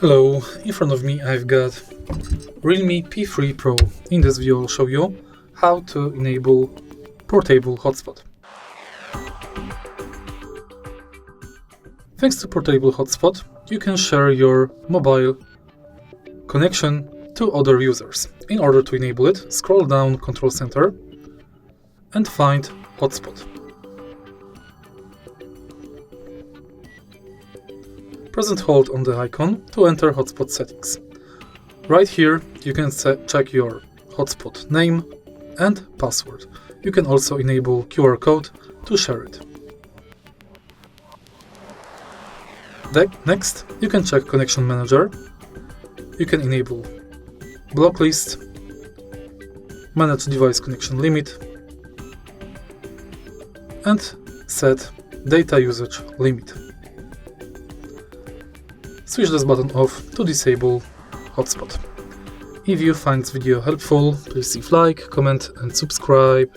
Hello, in front of me I've got Realme P3 Pro. In this video I'll show you how to enable portable hotspot. Thanks to portable hotspot, you can share your mobile connection to other users. In order to enable it, scroll down Control Center and find Hotspot. Press and hold on the icon to enter hotspot settings. Right here you can check your hotspot name and password. You can also enable QR code to share it. Next, you can check Connection Manager. You can enable block list, manage device connection limit, and set data usage limit. Switch this button off to disable hotspot. If you find this video helpful, please leave like, comment and subscribe.